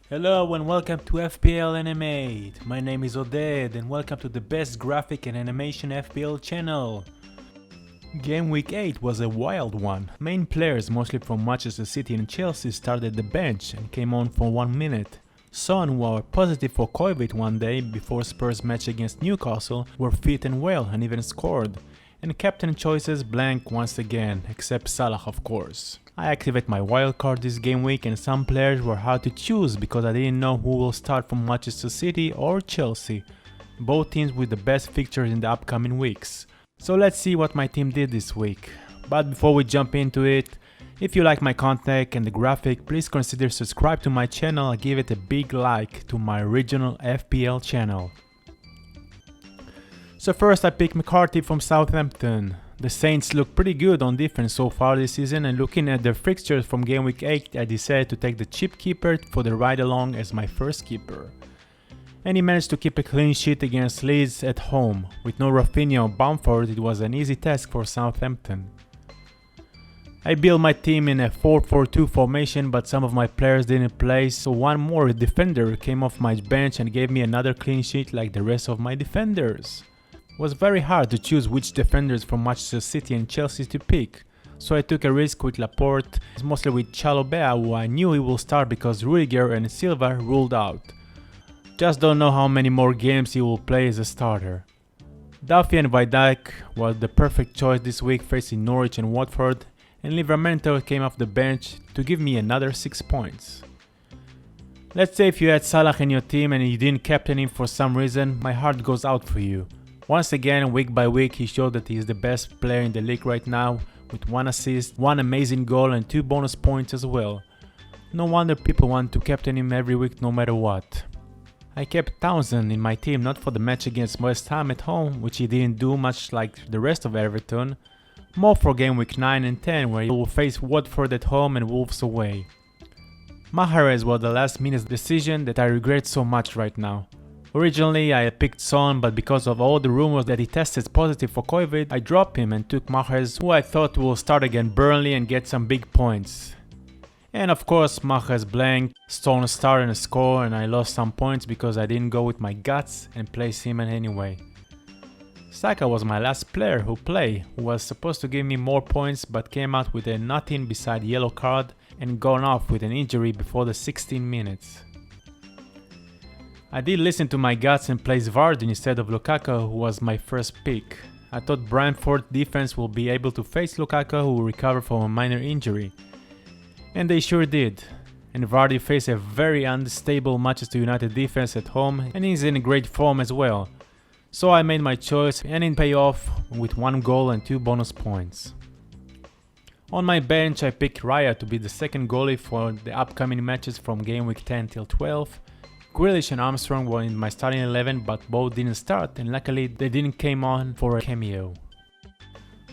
Hello and welcome to FPL Animate. My name is Oded and welcome to the best graphic and animation FPL channel. Game week 8 was a wild one. Main players, mostly from Manchester City and Chelsea, started the bench and came on for 1 minute. Son, who were positive for COVID one day before Spurs match against Newcastle, were fit and well and even scored. And captain choices blank once again, except Salah of course. I activate my wildcard this game week and some players were hard to choose because I didn't know who will start from Manchester City or Chelsea, both teams with the best fixtures in the upcoming weeks. So let's see what my team did this week. But before we jump into it, if you like my content and the graphic, please consider subscribe to my channel and give it a big like to my original FPL channel. So first I picked McCarthy from Southampton. The Saints look pretty good on defense so far this season, and looking at their fixtures from game week 8, I decided to take the cheap keeper for the ride along as my first keeper. And he managed to keep a clean sheet against Leeds at home. With no Rafinha or Bamford, it was an easy task for Southampton. I built my team in a 4-4-2 formation, but some of my players didn't play, so one more defender came off my bench and gave me another clean sheet like the rest of my defenders. It was very hard to choose which defenders from Manchester City and Chelsea to pick, so I took a risk with Laporte, mostly with Chalobah, who I knew he will start because Rudiger and Silva ruled out. Just don't know how many more games he will play as a starter. Duffy and Van Dijk was the perfect choice this week facing Norwich and Watford, and Livramento came off the bench to give me another 6 points. Let's say if you had Salah in your team and you didn't captain him for some reason, my heart goes out for you. Once again, week by week, he showed that he is the best player in the league right now, with 1 assist, 1 amazing goal and 2 bonus points as well. No wonder people want to captain him every week no matter what. I kept Townsend in my team not for the match against West Ham at home, which he didn't do much like the rest of Everton, more for game week 9 and 10 where he will face Watford at home and Wolves away. Mahrez was the last minute decision that I regret so much right now. Originally I had picked Son, but because of all the rumors that he tested positive for COVID, I dropped him and took Mahrez, who I thought will start against Burnley and get some big points. And of course Mahrez blanked, Stone started and scored, and I lost some points because I didn't go with my guts and place him anyway. Saka was my last player who played, who was supposed to give me more points but came out with a nothing beside yellow card and gone off with an injury before the 16 minutes. I did listen to my guts and placed Vardy instead of Lukaku, who was my first pick. I thought Brentford defense will be able to face Lukaku, who will recover from a minor injury. And they sure did. And Vardy faced a very unstable Manchester United defense at home and is in great form as well. So I made my choice and it paid off with 1 goal and 2 bonus points. On my bench I picked Raya to be the second goalie for the upcoming matches from game week 10 till 12. Grealish and Armstrong were in my starting 11, but both didn't start and luckily they didn't came on for a cameo.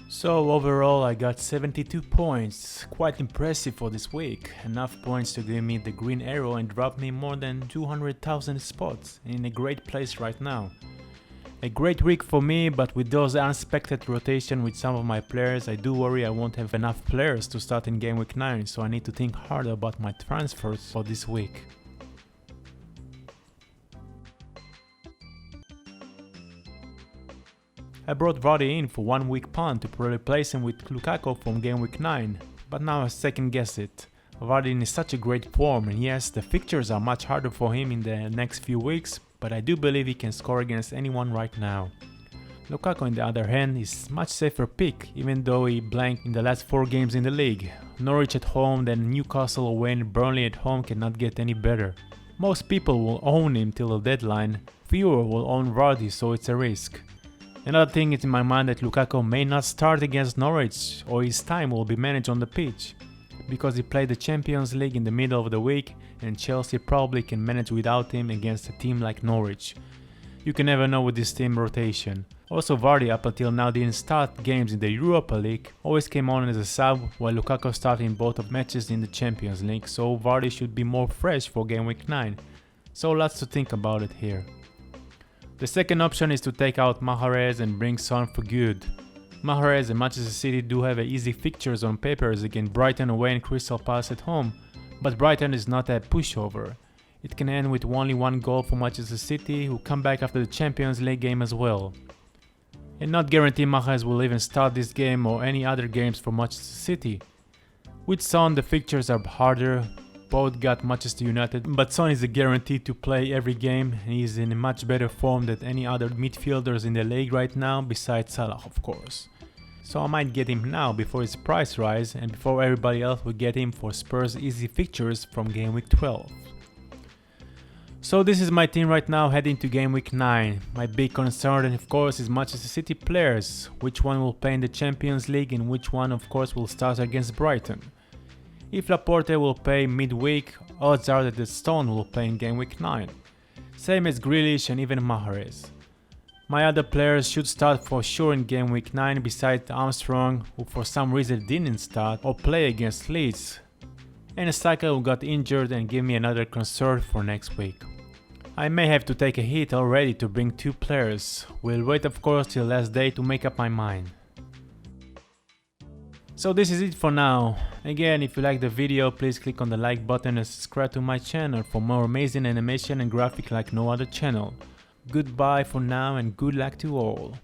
So overall I got 72 points, quite impressive for this week, enough points to give me the green arrow and drop me more than 200,000 spots, in a great place right now. A great week for me, but with those unexpected rotation with some of my players, I do worry I won't have enough players to start in game week 9, so I need to think hard about my transfers for this week. I brought Vardy in for 1 week punt to replace him with Lukaku from game week 9, but now I second guess it. Vardy is such a great form, and yes, the fixtures are much harder for him in the next few weeks, but I do believe he can score against anyone right now. Lukaku on the other hand is much safer pick, even though he blanked in the last 4 games in the league. Norwich at home, then Newcastle away and Burnley at home cannot get any better. Most people will own him till the deadline, fewer will own Vardy, so it's a risk. Another thing is in my mind that Lukaku may not start against Norwich, or his time will be managed on the pitch, because he played the Champions League in the middle of the week and Chelsea probably can manage without him against a team like Norwich. You can never know with this team rotation. Also Vardy up until now didn't start games in the Europa League, always came on as a sub, while Lukaku started in both of matches in the Champions League, so Vardy should be more fresh for game week 9. So lots to think about it here. The second option is to take out Mahrez and bring Son for good. Mahrez and Manchester City do have easy fixtures on papers against Brighton away and Crystal Palace at home, but Brighton is not a pushover. It can end with only one goal for Manchester City, who come back after the Champions League game as well. And not guarantee Mahrez will even start this game or any other games for Manchester City. With Son the fixtures are harder, both got Manchester United, but Son is a guarantee to play every game and he is in a much better form than any other midfielders in the league right now, besides Salah of course. So I might get him now before his price rise and before everybody else will get him for Spurs easy fixtures from game week 12. So this is my team right now heading to game week 9. My big concern of course is Manchester City players, which one will play in the Champions League and which one of course will start against Brighton. If Laporte will play midweek, odds are that the Stone will play in game week 9. Same as Grealish and even Mahrez. My other players should start for sure in game week 9 besides Armstrong, who for some reason didn't start or play against Leeds. And a striker who got injured and give me another concern for next week. I may have to take a hit already to bring 2 players. We'll wait of course till last day to make up my mind. So this is it for now. Again, if you like the video, please click on the like button and subscribe to my channel for more amazing animation and graphic like no other channel. Goodbye for now and good luck to all.